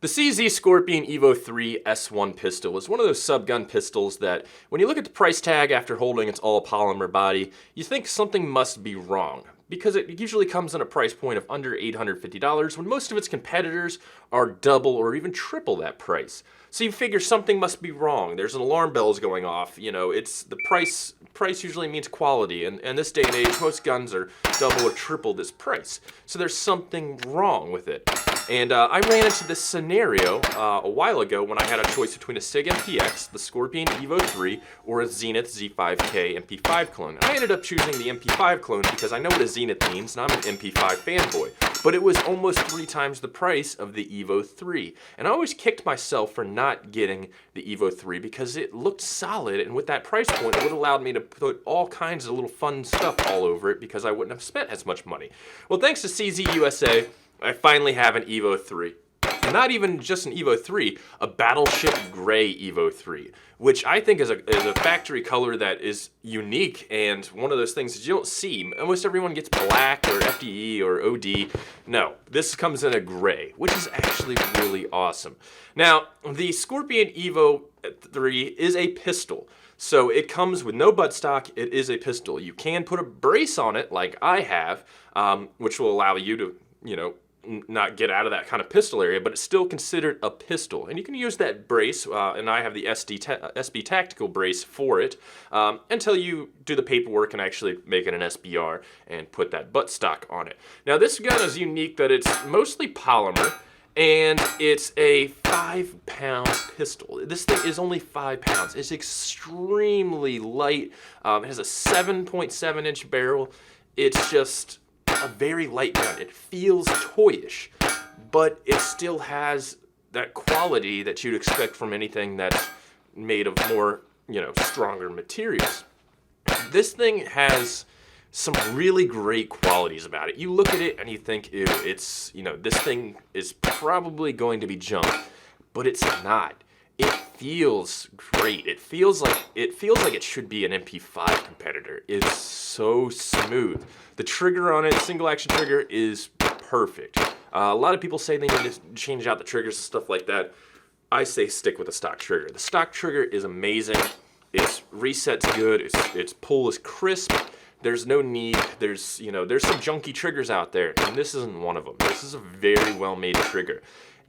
The CZ Scorpion Evo 3 S1 pistol is one of those subgun pistols that, when you look at the price tag after holding its all-polymer body, you think something must be wrong, because it usually comes in a price point of under $850 when most of its competitors are double or even triple that price. So you figure something must be wrong. There's an alarm bells going off. You know, it's the price usually means quality, and this day and age, most guns are double or triple this price. So there's something wrong with it. And I ran into this scenario a while ago when I had a choice between a SIG MPX, the Scorpion Evo 3, or a Zenith Z5K MP5 clone. I ended up choosing the MP5 clone because I know what a Zenith means, and I'm an MP5 fanboy. But it was almost 3 times the price of the Evo 3. And I always kicked myself for not getting the Evo 3 because it looked solid, and with that price point, it would have allowed me to put all kinds of little fun stuff all over it because I wouldn't have spent as much money. Well, thanks to CZ USA, I finally have an Evo 3. And not even just an Evo 3, a Battleship Gray Evo 3, which I think is a factory color that is unique and one of those things that you don't see. Almost everyone gets black or FDE or OD. No, this comes in a gray, which is actually really awesome. Now, the Scorpion Evo 3 is a pistol. So it comes with no buttstock, it is a pistol. You can put a brace on it like I have, which will allow you to, you know, not get out of that kind of pistol area, but it's still considered a pistol. And you can use that brace, and I have the SB Tactical brace for it, until you do the paperwork and actually make it an SBR and put that buttstock on it. Now this gun is unique that it's mostly polymer, and it's a 5-pound pistol. This thing is only 5 pounds. It's extremely light. It has a 7.7-inch barrel. It's just a very light gun. It feels toyish, but it still has that quality that you'd expect from anything that's made of more, you know, stronger materials. This thing has some really great qualities about it. You look at it and you think, ew, it's, you know, this thing is probably going to be junk, but it's not. It feels great. It feels like it should be an MP5 competitor. It's so smooth. The trigger on it, single action trigger, is perfect. A lot of people say they need to change out the triggers and stuff like that. I say stick with the stock trigger. The stock trigger is amazing. Its reset's good. Its pull is crisp. There's no need. There's some junky triggers out there, and this isn't one of them. This is a very well made trigger,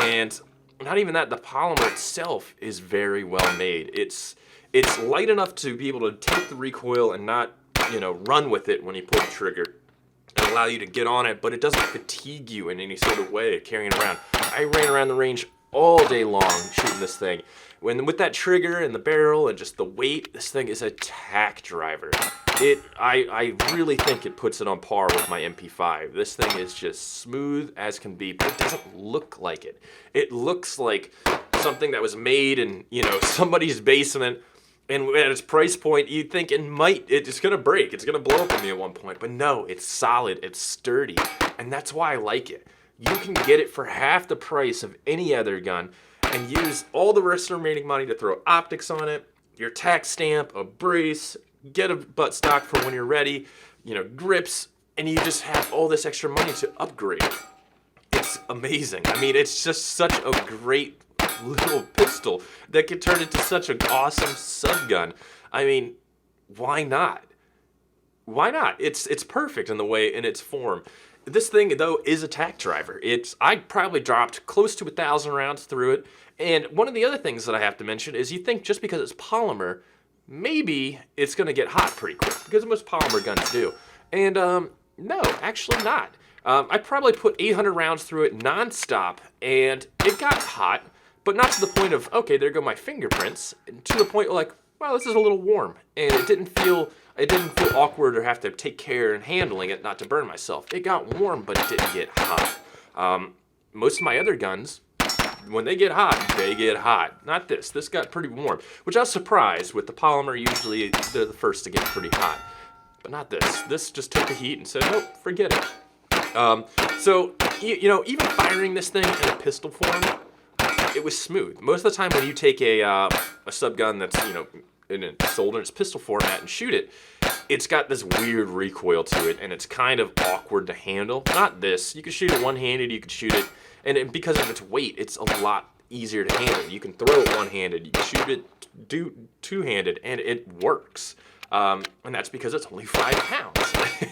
and not even that, the polymer itself is very well made. It's light enough to be able to take the recoil and not, you know, run with it when you pull the trigger and allow you to get on it, but it doesn't fatigue you in any sort of way carrying it around. I ran around the range all day long shooting this thing. With that trigger and the barrel and just the weight, this thing is a tack driver. I really think it puts it on par with my MP5. This thing is just smooth as can be, but it doesn't look like it. It looks like something that was made in, you know, somebody's basement, and at its price point, you'd think it's gonna break, it's gonna blow up on me at one point, but no, it's solid, it's sturdy, and that's why I like it. You can get it for half the price of any other gun, and use all the rest of the remaining money to throw optics on it, your tack stamp, a brace, get a buttstock for when you're ready, you know, grips, and you just have all this extra money to upgrade. It's amazing. I mean, it's just such a great little pistol that could turn into such an awesome subgun. I mean, why not? Why not? It's perfect in its form. This thing, though, is a tack driver. I probably dropped close to 1,000 rounds through it. And one of the other things that I have to mention is you think just because it's polymer, maybe it's going to get hot pretty quick, because most polymer guns do. And no, actually not. I probably put 800 rounds through it nonstop, and it got hot, but not to the point of, okay, there go my fingerprints, to the point like, well, this is a little warm, and it didn't feel awkward or have to take care in handling it not to burn myself. It got warm, but it didn't get hot. Most of my other guns, when they get hot, they get hot. Not this. This got pretty warm, which I was surprised with. The polymer, usually they're the first to get pretty hot, but not this. This just took the heat and said, nope, forget it. So, you know, even firing this thing in a pistol form, it was smooth. Most of the time when you take a subgun that's, you know, sold in its pistol format and shoot it, it's got this weird recoil to it, and it's kind of awkward to handle. Not this. You can shoot it one-handed, you can shoot it because of its weight, it's a lot easier to handle. You can throw it one-handed, you can shoot it two-handed, and it works. And that's because it's only 5 pounds.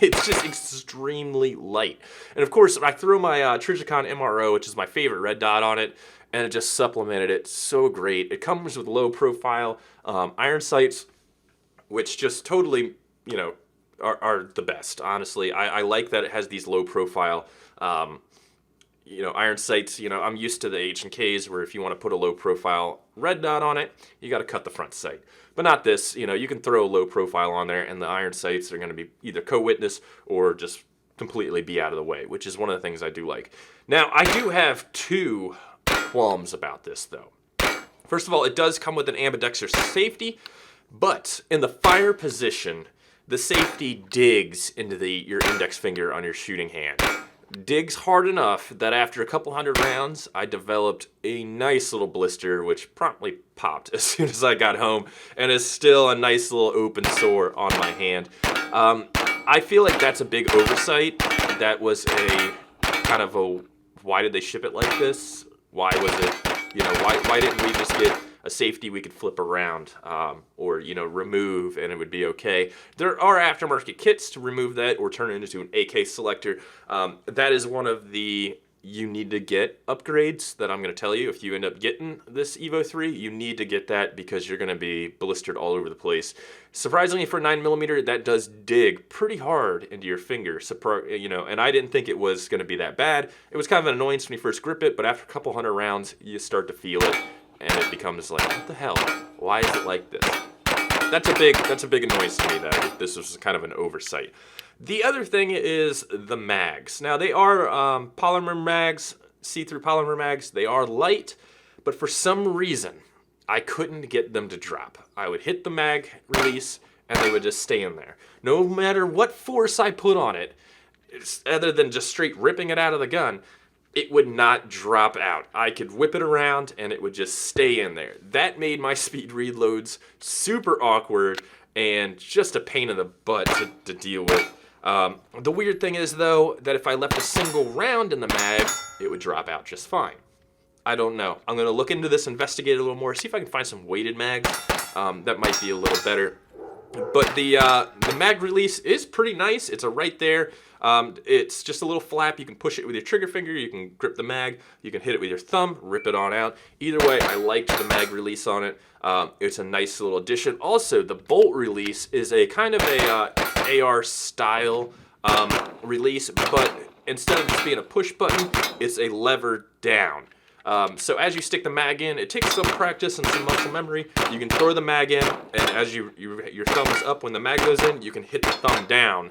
It's just extremely light. And of course, I threw my Trijicon MRO, which is my favorite red dot, on it, and it just supplemented it so great. It comes with low profile iron sights, which just totally, you know, are the best. Honestly, I like that it has these low profile, you know, iron sights. You know, I'm used to the H&Ks where if you want to put a low profile red dot on it, you got to cut the front sight. But not this. You know, you can throw a low profile on there, and the iron sights are going to be either co-witness or just completely be out of the way, which is one of the things I do like. Now, I do have 2 qualms about this, though. First of all, it does come with an ambidextrous safety, but in the fire position, the safety digs into your index finger on your shooting hand. Digs hard enough that after a couple hundred rounds, I developed a nice little blister, which promptly popped as soon as I got home, and is still a nice little open sore on my hand. I feel like that's a big oversight. That was a kind of a, why did they ship it like this? Why was it, you know, why didn't we just get a safety we could flip around, or, you know, remove, and it would be okay. There are aftermarket kits to remove that or turn it into an AK selector. That is one of the you need to get upgrades that I'm going to tell you. If you end up getting this Evo 3, you need to get that because you're going to be blistered all over the place. Surprisingly, for 9mm, that does dig pretty hard into your finger. You know, and I didn't think it was going to be that bad. It was kind of an annoyance when you first grip it, but after a couple hundred rounds, you start to feel it. And it becomes like, what the hell? Why is it like this? That's a big annoyance to me that this was kind of an oversight. The other thing is the mags. Now, they are polymer mags, see-through polymer mags. They are light, but for some reason, I couldn't get them to drop. I would hit the mag release, and they would just stay in there. No matter what force I put on it, other than just straight ripping it out of the gun, it would not drop out. I could whip it around and it would just stay in there. That made my speed reloads super awkward and just a pain in the butt to deal with. The weird thing is, though, that if I left a single round in the mag, it would drop out just fine. I don't know. I'm going to look into this, investigate it a little more, see if I can find some weighted mags. That might be a little better. But the mag release is pretty nice. It's right there. It's just a little flap. You can push it with your trigger finger. You can grip the mag. You can hit it with your thumb, rip it on out. Either way, I liked the mag release on it. It's a nice little addition. Also, the bolt release is a kind of a AR style release, but instead of just being a push button, it's a lever down. So as you stick the mag in, it takes some practice and some muscle memory. You can throw the mag in, and as your thumb is up when the mag goes in, you can hit the thumb down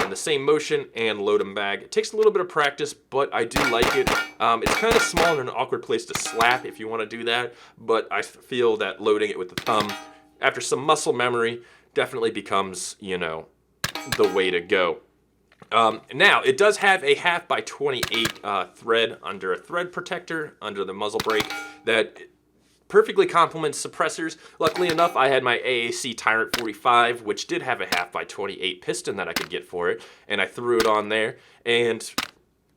in the same motion and load a mag. It takes a little bit of practice, but I do like it. It's kind of small and an awkward place to slap if you want to do that, but I feel that loading it with the thumb, after some muscle memory, definitely becomes, you know, the way to go. Now, it does have a 1/2x28 thread under a thread protector under the muzzle brake that perfectly complements suppressors. Luckily enough, I had my AAC Tyrant 45, which did have a 1/2x28 piston that I could get for it, and I threw it on there, and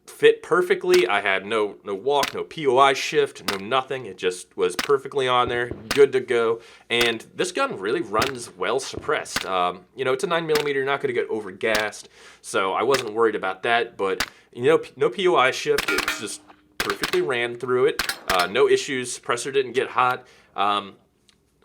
fit perfectly. I had no walk, no POI shift, no nothing. It just was perfectly on there, good to go. And this gun really runs well suppressed. You know, it's a 9mm, you're not going to get overgassed, so I wasn't worried about that. But, you know, no POI shift. It just perfectly ran through it. No issues. Suppressor didn't get hot. A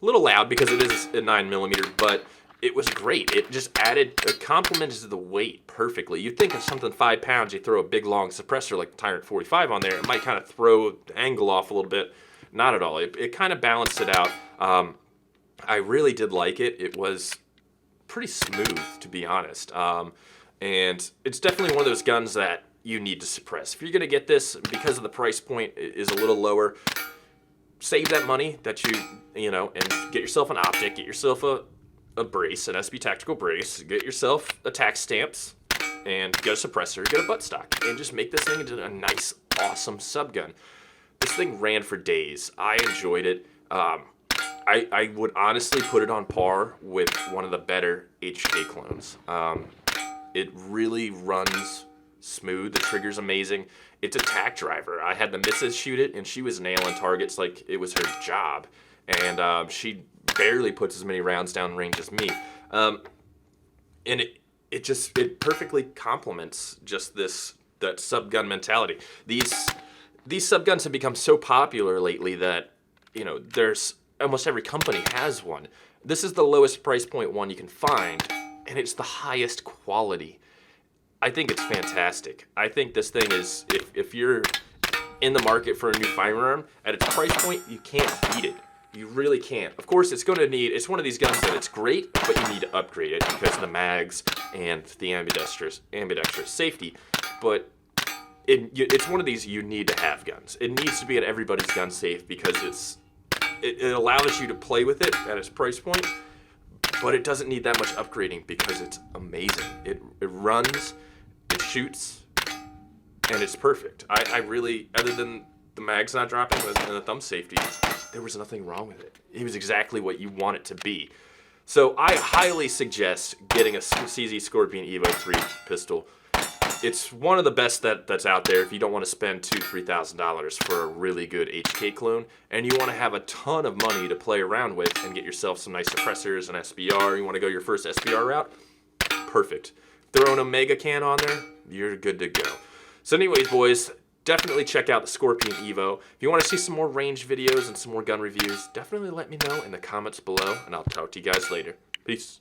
little loud because it is a 9mm, but it was great. It just it complemented the weight perfectly. You'd think of something 5 pounds, you throw a big long suppressor like the Tyrant 45 on there, it might kind of throw the angle off a little bit. Not at all. It kind of balanced it out. I really did like it. It was pretty smooth, to be honest. And it's definitely one of those guns that you need to suppress. If you're going to get this, because of the price point is a little lower, save that money that you know, and get yourself an optic, get yourself a brace, an SB tactical brace, get yourself a tax stamps, and get a suppressor, get a buttstock, and just make this thing into a nice, awesome subgun. This thing ran for days. I enjoyed it. I would honestly put it on par with one of the better HK clones. It really runs smooth. The trigger's amazing. It's a tack driver. I had the missus shoot it, and she was nailing targets like it was her job. And she barely puts as many rounds down range as me. And it perfectly complements just that subgun mentality. These subguns have become so popular lately that, you know, there's almost every company has one. This is the lowest price point one you can find, and it's the highest quality. I think it's fantastic. I think this thing is, if you're in the market for a new firearm, at its price point, you can't beat it. You really can't. Of course, it's one of these guns that it's great, but you need to upgrade it because of the mags and the ambidextrous safety. But it's one of these you need to have guns. It needs to be at everybody's gun safe because it allows you to play with it at its price point, but it doesn't need that much upgrading because it's amazing. It runs, it shoots, and it's perfect. I really, other than the mag's not dropping and the thumb safety, there was nothing wrong with it. It was exactly what you want it to be. So I highly suggest getting a CZ Scorpion Evo 3 pistol. It's one of the best that's out there if you don't want to spend $2,000-$3,000 for a really good HK clone, and you want to have a ton of money to play around with and get yourself some nice suppressors and SBR. You want to go your first SBR route? Perfect. Throw an Omega can on there, you're good to go. So anyways, boys, definitely check out the Scorpion Evo. If you want to see some more range videos and some more gun reviews, definitely let me know in the comments below, and I'll talk to you guys later. Peace.